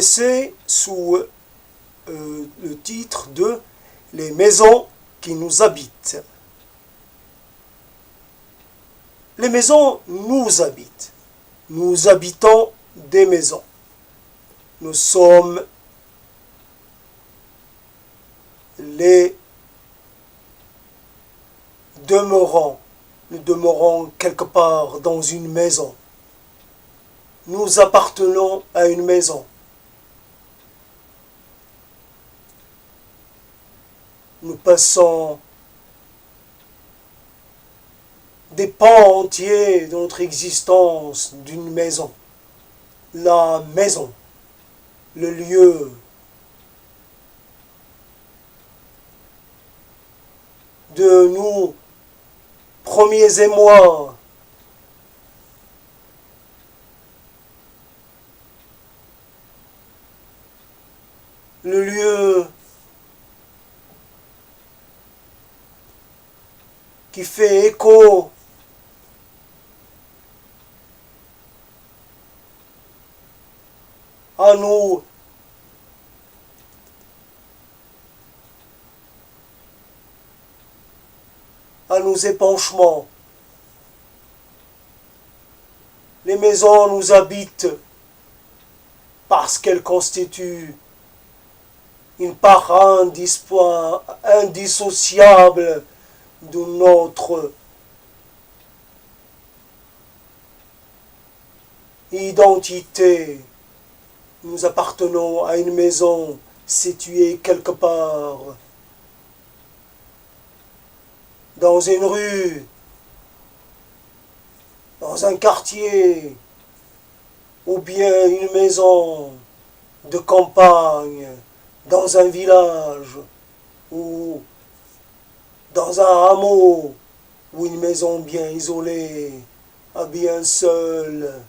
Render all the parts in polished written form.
essai sous le titre de Les maisons qui nous habitent. Les maisons nous habitent. Nous habitons des maisons. Nous sommes les demeurants. Nous demeurons quelque part dans une maison. Nous appartenons à une maison. Nous passons des pans entiers de notre existence d'une maison. La maison, le lieu de nos premiers émois, le lieu qui fait écho à nos épanchements. Les maisons nous habitent parce qu'elles constituent une part indissociable de notre identité. Nous appartenons à une maison située quelque part dans une rue, dans un quartier, ou bien une maison de campagne, dans un village, ou dans un hameau, ou une maison bien isolée, bien seule.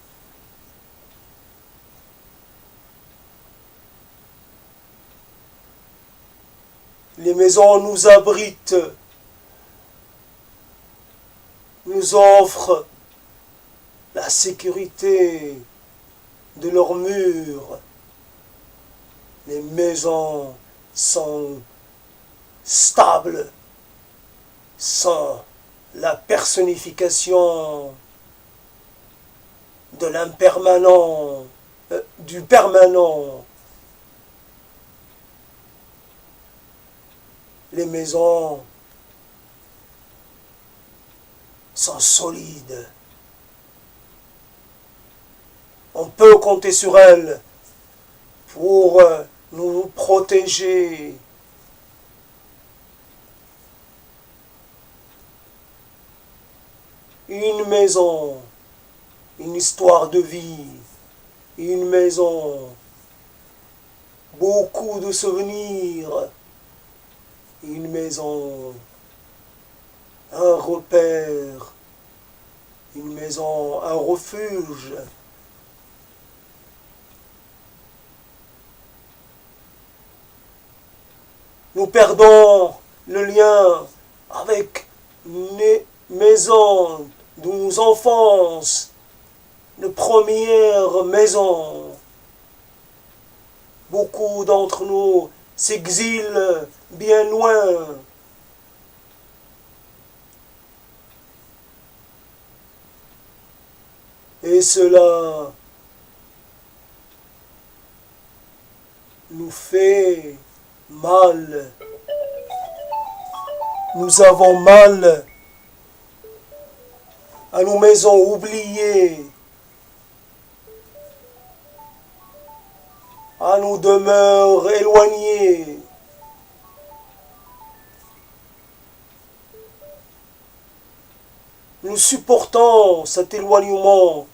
Les maisons nous abritent, nous offrent la sécurité de leurs murs. Les maisons sont stables, sont la personnification de l'impermanent, du permanent. Les maisons sont solides. On peut compter sur elles pour nous protéger. Une maison, une histoire de vie, une maison, beaucoup de souvenirs, une maison, un repère, une maison, un refuge. Nous perdons le lien avec les maisons de nos enfances, nos premières maisons. Beaucoup d'entre nous s'exilent bien loin. Et cela nous fait mal. Nous avons mal à nos maisons oubliées, à nos demeures éloignées. Nous supportons cet éloignement,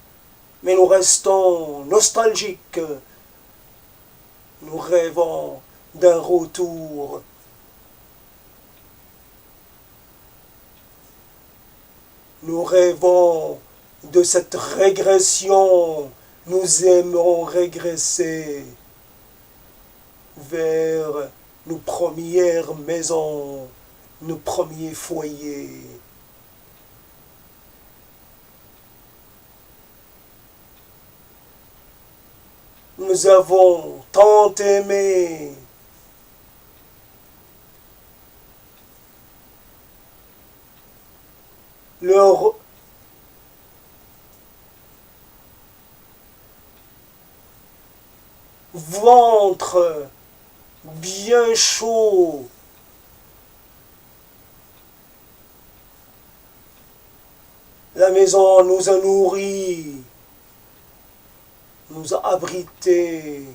mais nous restons nostalgiques. Nous rêvons d'un retour. Nous rêvons de cette régression. Nous aimons régresser vers nos premières maisons, nos premiers foyers. Nous avons tant aimé. Leur ventre bien chaud. La maison nous a nourris, nous a abrités.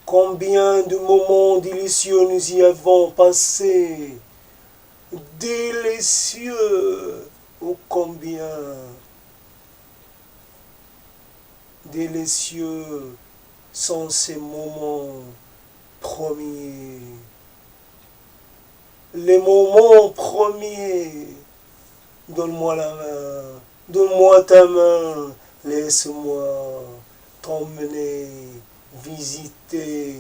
Combien de moments délicieux nous y avons passés. Délicieux, ô combien délicieux sont ces moments premiers. Les moments premiers. Donne-moi la main, donne-moi ta main, laisse-moi t'emmener visiter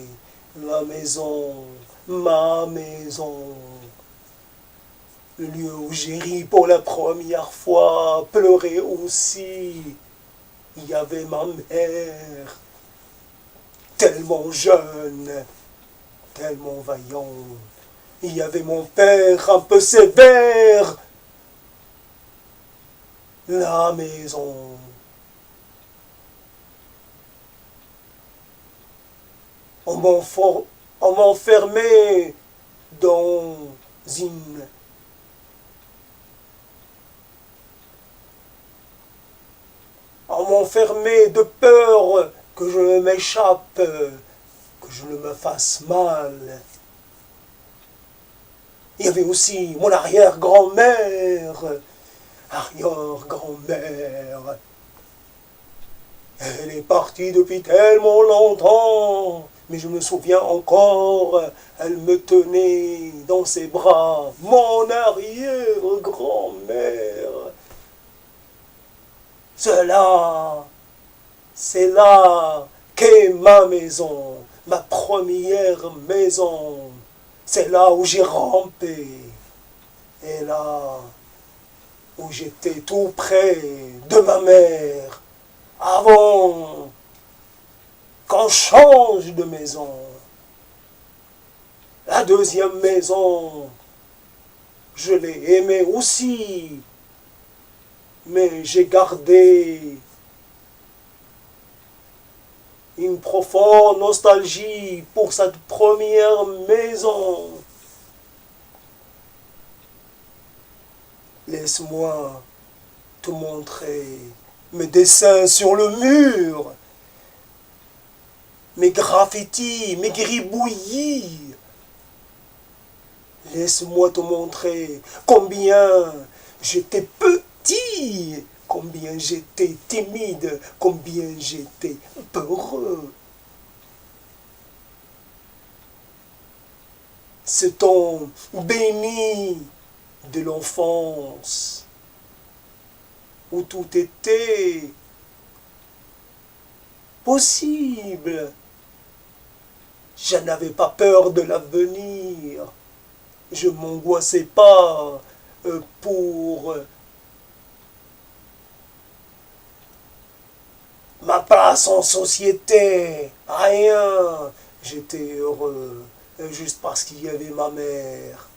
la maison, ma maison. Le lieu où j'ai ri pour la première fois, pleuré aussi. Il y avait ma mère, tellement jeune, tellement vaillante. Il y avait mon père, un peu sévère. La maison. On m'enfermait dans une... On m'enfermait de peur que je m'échappe, que je ne me fasse mal. Il y avait aussi mon arrière-grand-mère. Arrière-grand-mère. Elle est partie depuis tellement longtemps. Mais je me souviens encore, elle me tenait dans ses bras. Mon arrière-grand-mère. C'est là qu'est ma maison, ma première maison. C'est là où j'ai rampé. Et là où j'étais tout près de ma mère. Avant qu'on change de maison. La deuxième maison, je l'ai aimée aussi. Mais j'ai gardé une profonde nostalgie pour cette première maison. Laisse-moi te montrer mes dessins sur le mur, mes graffitis, mes gribouillis. Laisse-moi te montrer combien j'étais petit, combien j'étais timide, combien j'étais peureux. Ce temps béni de l'enfance, où tout était possible. Je n'avais pas peur de l'avenir. Je ne m'angoissais pas pour ma place en société. Rien. J'étais heureux juste parce qu'il y avait ma mère.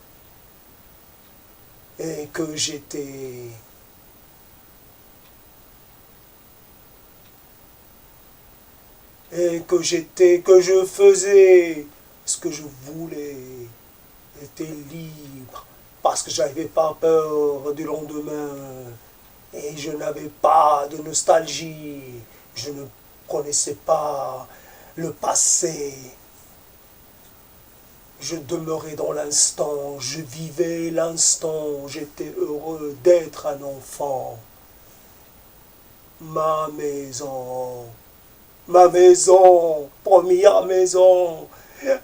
Et que j'étais... que je faisais ce que je voulais. J'étais libre parce que j'avais pas peur du lendemain et je n'avais pas de nostalgie. Je ne connaissais pas le passé. Je demeurais dans l'instant, je vivais l'instant, j'étais heureux d'être un enfant. Ma maison, première maison,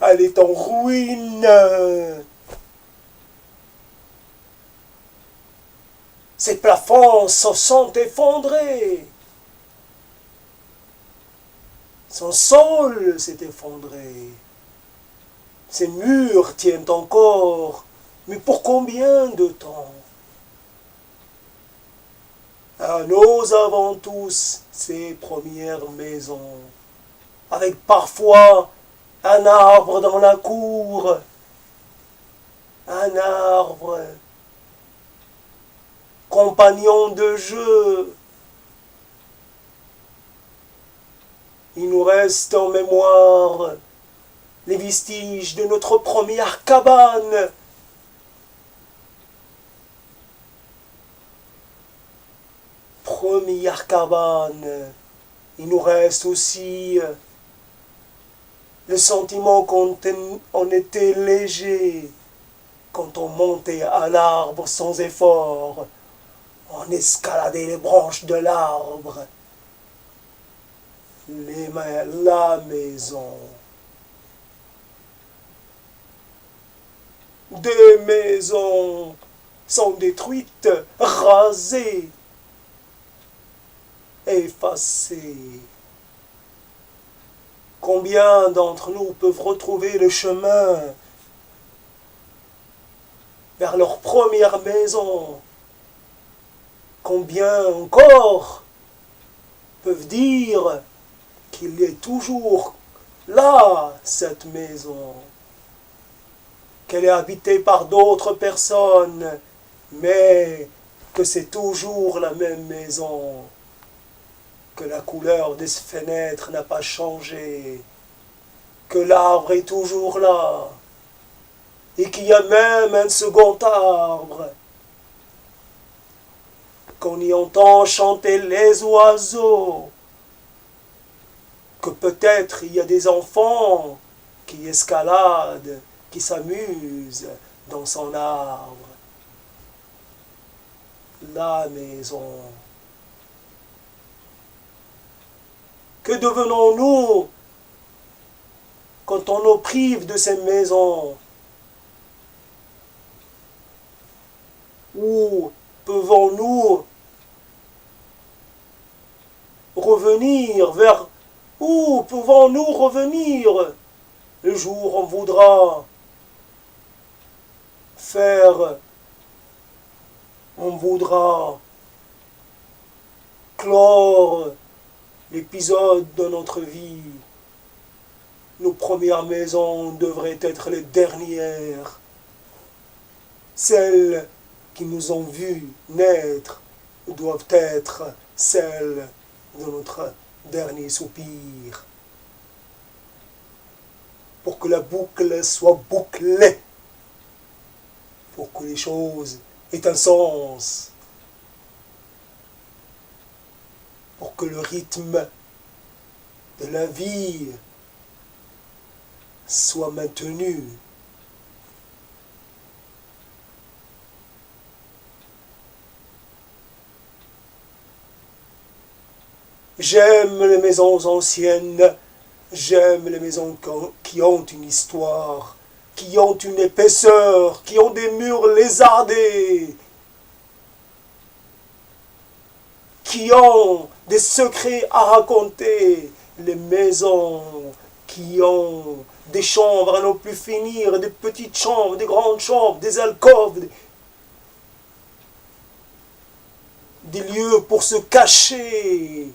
elle est en ruine. Ses plafonds se sont effondrés. Son sol s'est effondré. Ses murs tiennent encore. Mais pour combien de temps? Nous avons tous ces premières maisons, avec parfois un arbre dans la cour, un arbre, compagnon de jeu. Il nous reste en mémoire les vestiges de notre première cabane. Première cabane. Il nous reste aussi le sentiment qu'on était léger quand on montait à l'arbre sans effort. On escaladait les branches de l'arbre. La maison. Des maisons sont détruites, rasées, effacées. Combien d'entre nous peuvent retrouver le chemin vers leur première maison? Combien encore peuvent dire qu'il est toujours là, cette maison, qu'elle est habitée par d'autres personnes, mais que c'est toujours la même maison, que la couleur des fenêtres n'a pas changé, que l'arbre est toujours là, et qu'il y a même un second arbre, qu'on y entend chanter les oiseaux, que peut-être il y a des enfants qui escaladent, qui s'amusent dans son arbre. La maison. Que devenons-nous quand on nous prive de ces maisons? Où pouvons-nous revenir vers... Où pouvons-nous revenir le jour où on voudra faire... On voudra clore l'épisode de notre vie. Nos premières maisons devraient être les dernières. Celles qui nous ont vus naître doivent être celles de notre dernier soupir. Pour que la boucle soit bouclée. Pour que les choses aient un sens. Pour que le rythme de la vie soit maintenu. J'aime les maisons anciennes, j'aime les maisons qui ont une histoire, qui ont une épaisseur, qui ont des murs lézardés, qui ont des secrets à raconter, les maisons qui ont des chambres à n'en plus finir, des petites chambres, des grandes chambres, des alcôves, des lieux pour se cacher,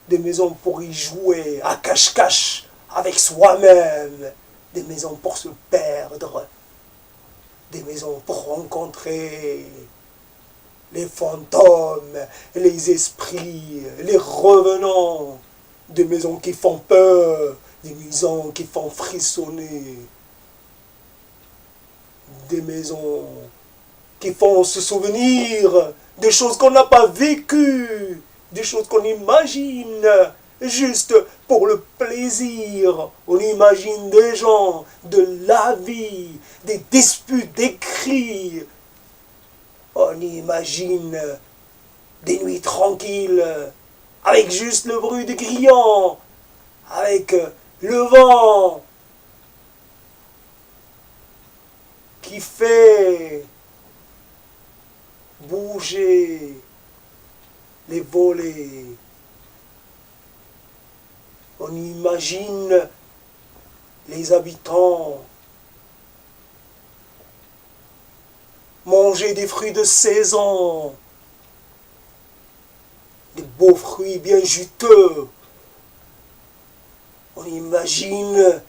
des maisons pour y jouer à cache-cache avec soi-même, des maisons pour se perdre, des maisons pour rencontrer les fantômes, les esprits, les revenants, des maisons qui font peur, des maisons qui font frissonner, des maisons qui font se souvenir des choses qu'on n'a pas vécues, des choses qu'on imagine juste pour le plaisir. On imagine des gens, de la vie, des disputes, des cris. On imagine des nuits tranquilles, avec juste le bruit des grillons, avec le vent qui fait bouger les volets. On imagine les habitants manger des fruits de saison, beaux fruits bien juteux. On imagine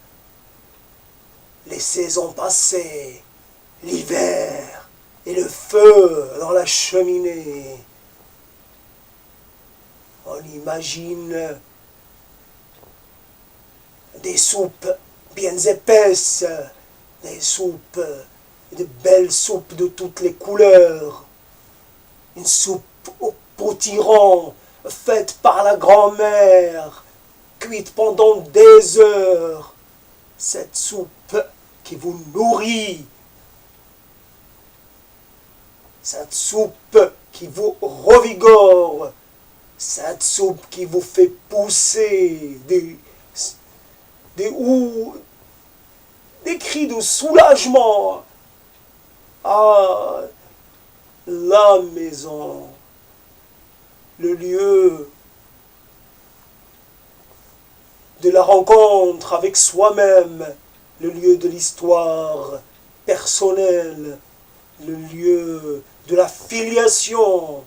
les saisons passées, l'hiver et le feu dans la cheminée. On imagine des soupes bien épaisses, des soupes, de belles soupes de toutes les couleurs. Une soupe au potiron, faite par la grand-mère, cuite pendant des heures. Cette soupe qui vous nourrit, cette soupe qui vous revigore, cette soupe qui vous fait pousser des cris de soulagement. Ah, la maison, le lieu de la rencontre avec soi-même, le lieu de l'histoire personnelle, le lieu de la filiation,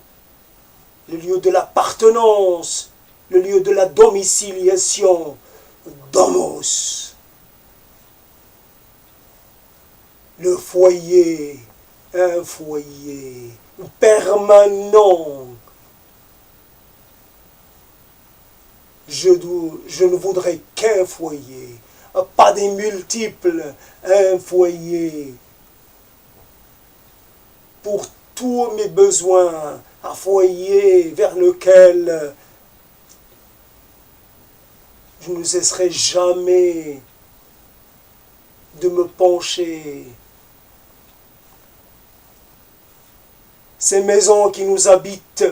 le lieu de l'appartenance, le lieu de la domiciliation, domos. Le foyer, un foyer permanent. Je ne voudrais qu'un foyer, pas des multiples, un foyer pour tous mes besoins, un foyer vers lequel je ne cesserai jamais de me pencher. Ces maisons qui nous habitent,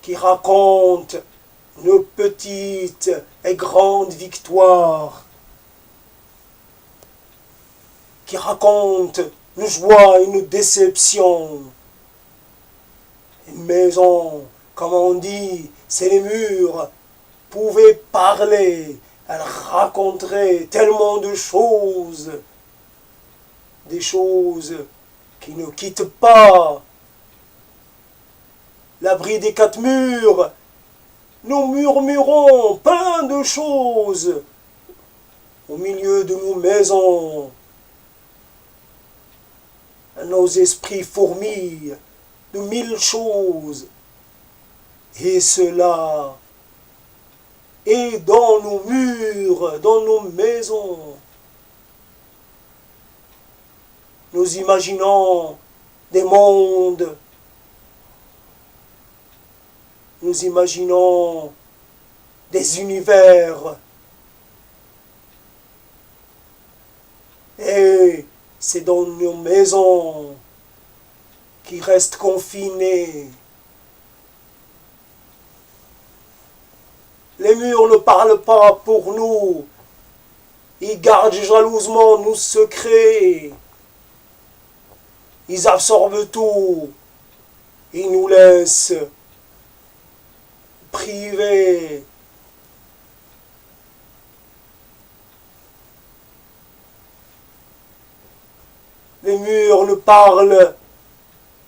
qui racontent nos petites et grandes victoires, qui racontent nos joies et nos déceptions. Une maison, comme on dit, c'est les murs, pouvaient parler, elles raconteraient tellement de choses, des choses qui ne quittent pas l'abri des quatre murs. Nous murmurons plein de choses au milieu de nos maisons. Nos esprits fourmillent de mille choses. Et cela est dans nos murs, dans nos maisons. Nous imaginons des mondes. Nous imaginons des univers. Et c'est dans nos maisons qui restent confinés. Les murs ne parlent pas pour nous. Ils gardent jalousement nos secrets. Ils absorbent tout. Ils nous laissent privés. Les murs ne parlent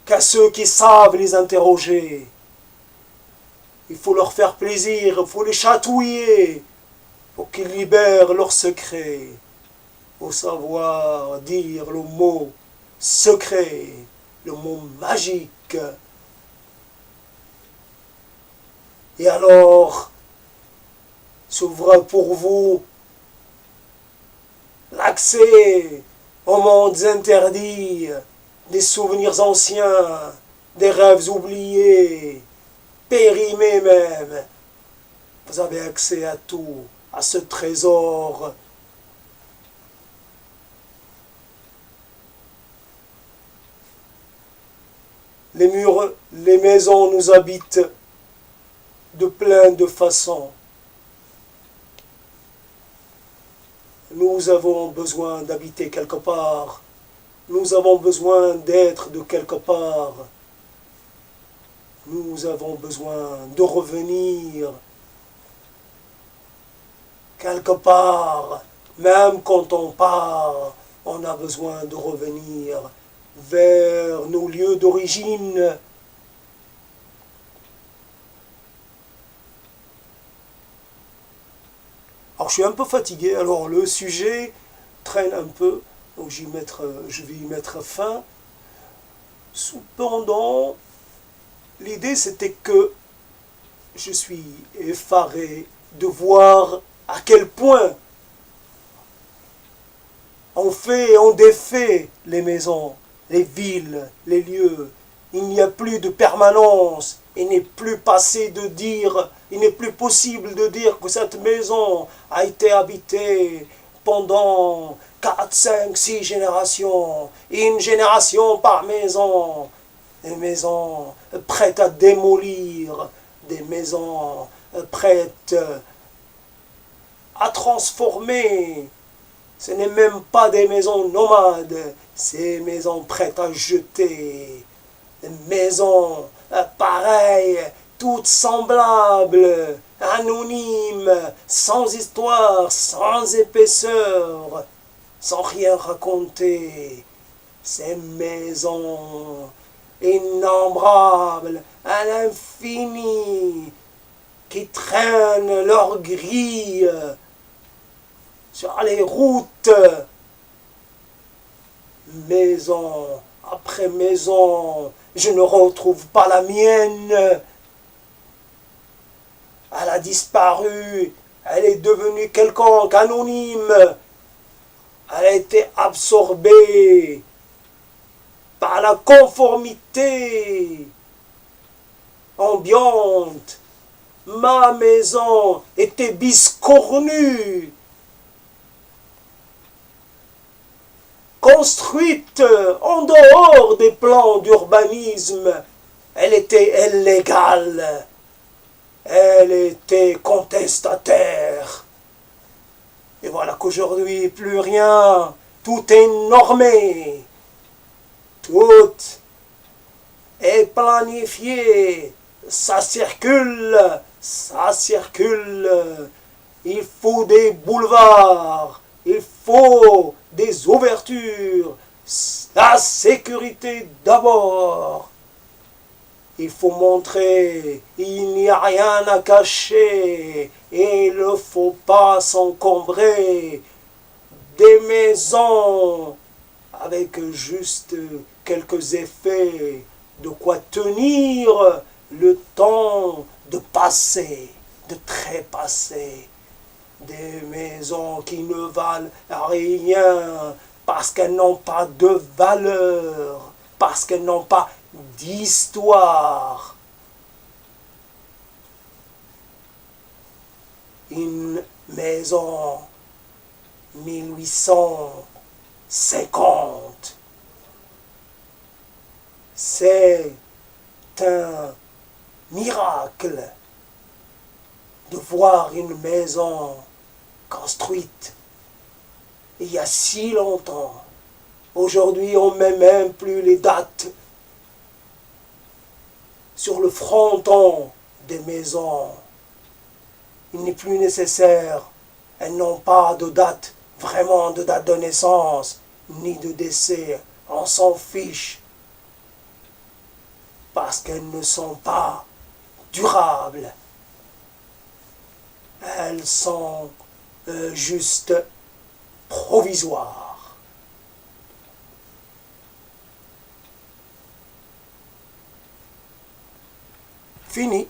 qu'à ceux qui savent les interroger. Il faut leur faire plaisir, il faut les chatouiller pour qu'ils libèrent leurs secrets. Il faut savoir dire le mot secret, le mot magique. Et alors, s'ouvre pour vous l'accès aux mondes interdits, des souvenirs anciens, des rêves oubliés, périmés même. Vous avez accès à tout, à ce trésor. Les murs, les maisons nous habitent de plein de façons. Nous avons besoin d'habiter quelque part. Nous avons besoin d'être de quelque part. Nous avons besoin de revenir quelque part. Même quand on part, on a besoin de revenir vers nos lieux d'origine. Alors je suis un peu fatigué, alors le sujet traîne un peu, donc je vais y mettre fin. Cependant, l'idée c'était que je suis effaré de voir à quel point on fait et on défait les maisons, les villes, les lieux. Il n'y a plus de permanence. Il n'est plus passé de dire, il n'est plus possible de dire que cette maison a été habitée pendant 4, 5, 6 générations. Une génération par maison. Des maisons prêtes à démolir, des maisons prêtes à transformer. Ce n'est même pas des maisons nomades, c'est des maisons prêtes à jeter. Des maisons pareilles, toutes semblables, anonymes, sans histoire, sans épaisseur, sans rien raconter. Ces maisons innombrables à l'infini qui traînent leurs grilles sur les routes, maison après maison, je ne retrouve pas la mienne. Elle a disparu, elle est devenue quelconque, anonyme. Elle a été absorbée par la conformité ambiante. Ma maison était biscornue, construite en dehors des plans d'urbanisme. Elle était illégale, elle était contestataire. Et voilà qu'aujourd'hui, plus rien, tout est normé, tout est planifié, ça circule, il faut des boulevards, il faut des ouvertures, la sécurité d'abord. Il faut montrer, il n'y a rien à cacher, et il ne faut pas s'encombrer des maisons avec juste quelques effets, de quoi tenir le temps de passer, de trépasser. Des maisons qui ne valent rien parce qu'elles n'ont pas de valeur, parce qu'elles n'ont pas d'histoire. Une maison 1850, c'est un miracle de voir une maison construite il y a si longtemps. Aujourd'hui, on ne met même plus les dates sur le fronton des maisons. Il n'est plus nécessaire. Elles n'ont pas de date, vraiment de date de naissance, ni de décès. On s'en fiche. Parce qu'elles ne sont pas durables. Elles sont juste provisoires. Fini.